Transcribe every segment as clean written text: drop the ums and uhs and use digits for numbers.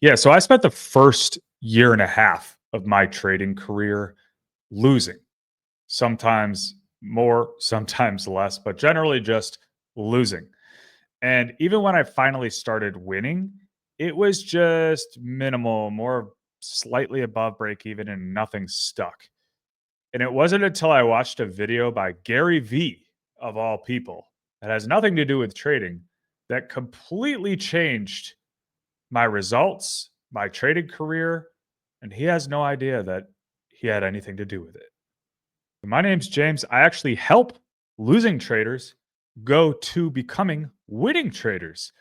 Yeah, so I spent the first year and a half of my trading career losing, sometimes more, sometimes less, but generally just losing. And even when I finally started winning, it was just minimal, more slightly above break even, and nothing stuck. And it wasn't until I watched a video by Gary Vee, of all people, that has nothing to do with trading, that completely changed my results, my trading career, and he has no idea that he had anything to do with it. My name's James. I actually help losing traders go to becoming winning traders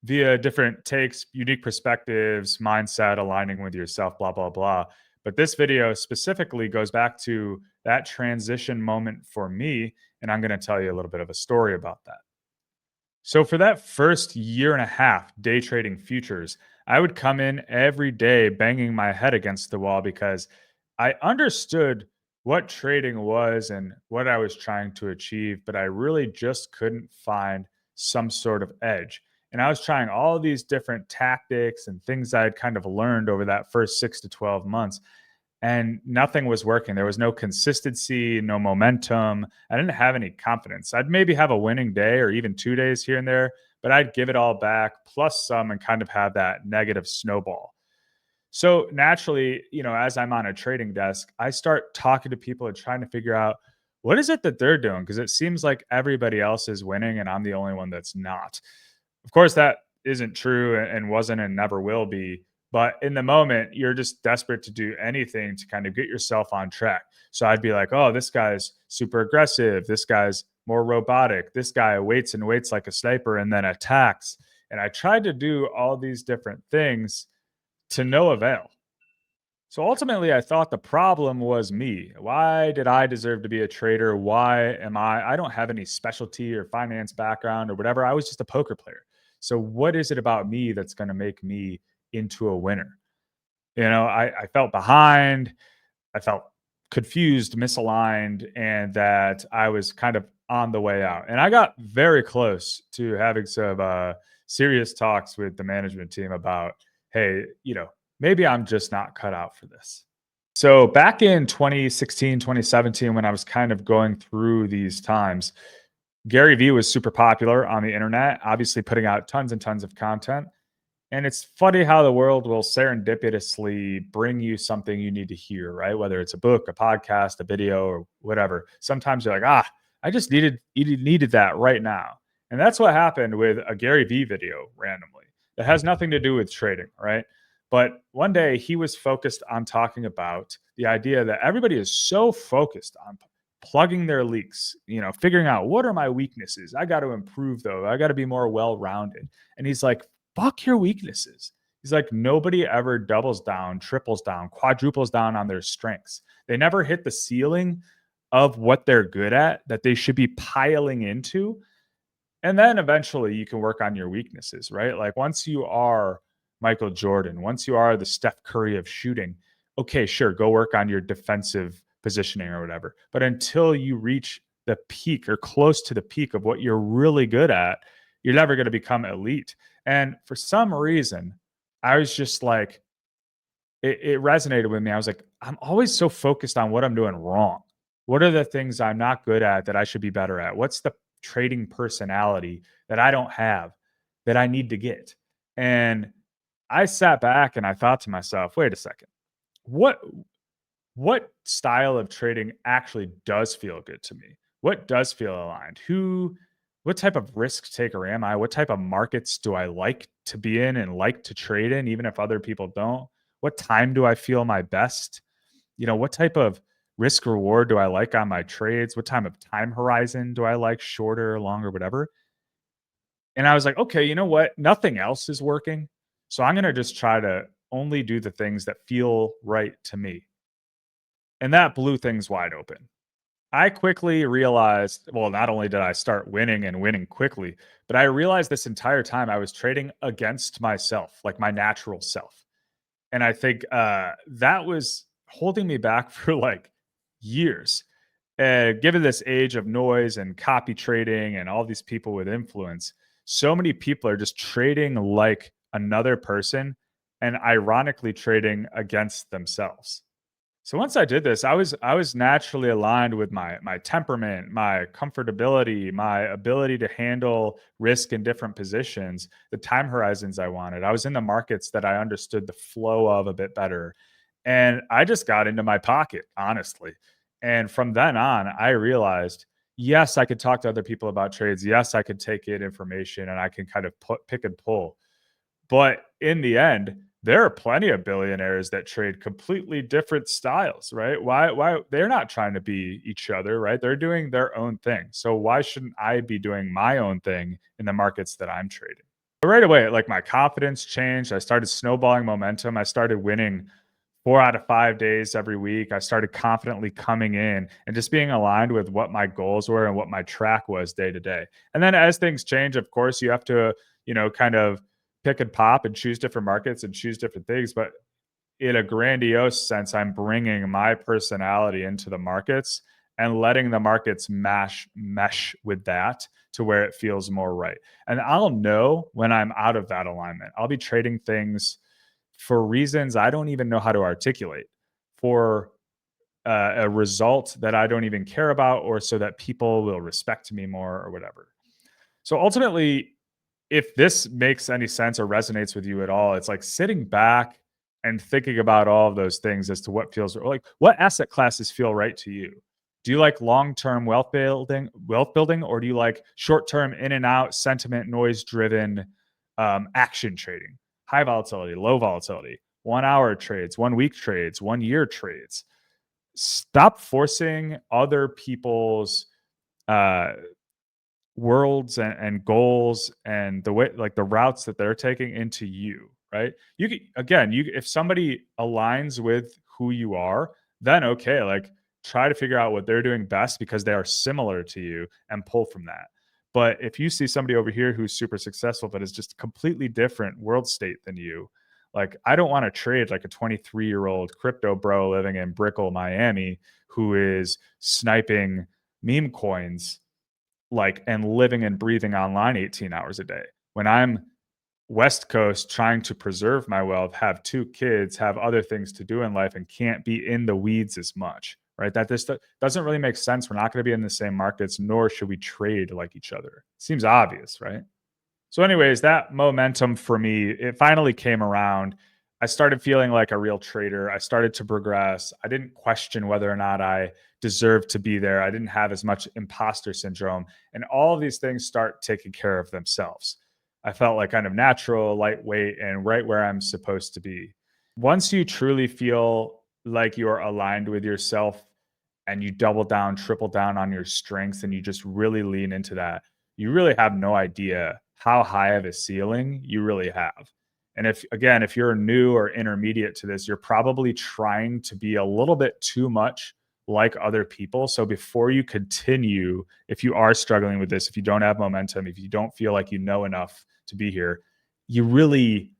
via different takes, unique perspectives, mindset, aligning with yourself, blah, blah, blah. But this video specifically goes back to that transition moment for me. And I'm going to tell you a little bit of a story about that. So for that first year and a half day trading futures, I would come in every day banging my head against the wall because I understood what trading was and what I was trying to achieve, but I really just couldn't find some sort of edge. And I was trying all these different tactics and things I had kind of learned over that first 6 to 12 months, and nothing was working. There was no consistency, no momentum. I didn't have any confidence. I'd maybe have a winning day or even 2 days here and there, but I'd give it all back plus some and kind of have that negative snowball. So naturally, as I'm on a trading desk, I start talking to people and trying to figure out what is it that they're doing, because it seems like everybody else is winning and I'm the only one that's not. Of course, that isn't true and wasn't and never will be. But in the moment, you're just desperate to do anything to kind of get yourself on track. So I'd be like, oh, this guy's super aggressive. This guy's more robotic. This guy waits and waits like a sniper and then attacks. And I tried to do all these different things to no avail. So ultimately, I thought the problem was me. Why did I deserve to be a trader? Why am I? I don't have any specialty or finance background or whatever. I was just a poker player. So what is it about me that's going to make me into a winner? I felt behind. I felt confused, misaligned, and that I was kind of on the way out. And I got very close to having some serious talks with the management team about, hey, maybe I'm just not cut out for this. So back in 2016, 2017, when I was kind of going through these times, Gary Vee was super popular on the internet, obviously putting out tons and tons of content. And it's funny how the world will serendipitously bring you something you need to hear, right? Whether it's a book, a podcast, a video, or whatever. Sometimes you're like, I just needed that right now. And that's what happened with a Gary Vee video randomly. That has nothing to do with trading, right? But one day he was focused on talking about the idea that everybody is so focused on plugging their leaks, figuring out what are my weaknesses. I got to improve though. I got to be more well-rounded. And he's like, fuck your weaknesses. He's like, nobody ever doubles down, triples down, quadruples down on their strengths. They never hit the ceiling of what they're good at that they should be piling into. And then eventually you can work on your weaknesses, right? Like once you are Michael Jordan, once you are the Steph Curry of shooting, okay, sure, go work on your defensive positioning or whatever. But until you reach the peak or close to the peak of what you're really good at, you're never going to become elite. And for some reason, I was just like, it resonated with me. I was like, I'm always so focused on what I'm doing wrong. What are the things I'm not good at that I should be better at? What's the trading personality that I don't have that I need to get? And I sat back and I thought to myself, wait a second. What what style of trading actually does feel good to me? What does feel aligned? What type of risk taker am I? What type of markets do I like to be in and like to trade in, even if other people don't? What time do I feel my best? What type of risk reward do I like on my trades? What time horizon do I like, shorter, longer, whatever? And I was like, okay, you know what? Nothing else is working. So I'm going to just try to only do the things that feel right to me. And that blew things wide open. I quickly realized, well, not only did I start winning and winning quickly, but I realized this entire time I was trading against myself, like my natural self. And I think that was holding me back for like years. Given this age of noise and copy trading and all these people with influence, so many people are just trading like another person and ironically trading against themselves. So once I did this, I was naturally aligned with my temperament, my comfortability, my ability to handle risk in different positions, the time horizons I wanted. I was in the markets that I understood the flow of a bit better. And I just got into my pocket, honestly. And from then on, I realized, yes, I could talk to other people about trades. Yes, I could take in information and I can kind of pick and pull. But in the end, there are plenty of billionaires that trade completely different styles, right? Why they're not trying to be each other, right? They're doing their own thing. So why shouldn't I be doing my own thing in the markets that I'm trading? But right away, like my confidence changed. I started snowballing momentum. I started winning 4 out of 5 days every week. I started confidently coming in and just being aligned with what my goals were and what my track was day to day. And then as things change, of course, you have to, kind of pick and pop and choose different markets and choose different things. But in a grandiose sense, I'm bringing my personality into the markets and letting the markets mesh with that to where it feels more right. And I'll know when I'm out of that alignment. I'll be trading things for reasons I don't even know how to articulate, for a result that I don't even care about, or so that people will respect me more or whatever. So ultimately, if this makes any sense or resonates with you at all, it's like sitting back and thinking about all of those things as to what feels like, what asset classes feel right to you. Do you like long-term wealth building, or do you like short-term in and out sentiment noise driven action trading? High volatility, low volatility, 1 hour trades, 1 week trades, 1 year trades. Stop forcing other people's uh, worlds and goals and the way, like the routes that they're taking into you, right? You can, again, you, if somebody aligns with who you are, then okay, like try to figure out what they're doing best because they are similar to you and pull from that. But if you see somebody over here who's super successful but is just completely different world state than you, like I don't want to trade like a 23-year-old crypto bro living in Brickell, Miami, who is sniping meme coins like and living and breathing online 18 hours a day. When I'm West Coast trying to preserve my wealth, have 2 kids, have other things to do in life, and can't be in the weeds as much, right? That this doesn't really make sense. We're not going to be in the same markets, nor should we trade like each other. Seems obvious, right? So, anyways, that momentum for me, it finally came around. I started feeling like a real trader. I started to progress. I didn't question whether or not I deserved to be there. I didn't have as much imposter syndrome. And all of these things start taking care of themselves. I felt like kind of natural, lightweight, and right where I'm supposed to be. Once you truly feel like you're aligned with yourself and you double down, triple down on your strengths, and you just really lean into that, you really have no idea how high of a ceiling you really have. And if, again, if you're new or intermediate to this, you're probably trying to be a little bit too much like other people. So before you continue, if you are struggling with this, if you don't have momentum, if you don't feel like you know enough to be here, you really,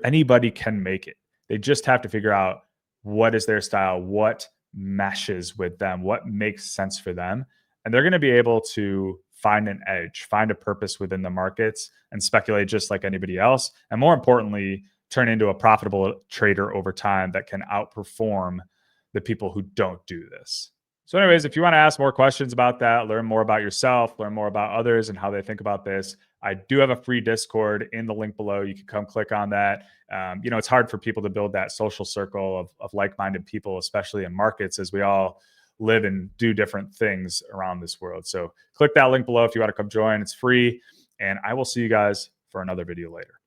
anybody can make it. They just have to figure out what is their style, what meshes with them, what makes sense for them. And they're going to be able to find an edge, find a purpose within the markets and speculate just like anybody else. And more importantly, turn into a profitable trader over time that can outperform the people who don't do this. So, anyways, if you want to ask more questions about that, learn more about yourself, learn more about others and how they think about this, I do have a free Discord in the link below. You can come click on that. It's hard for people to build that social circle of like-minded people, especially in markets, as we all live and do different things around this world. So click that link below if you want to come join. It's free. And I will see you guys for another video later.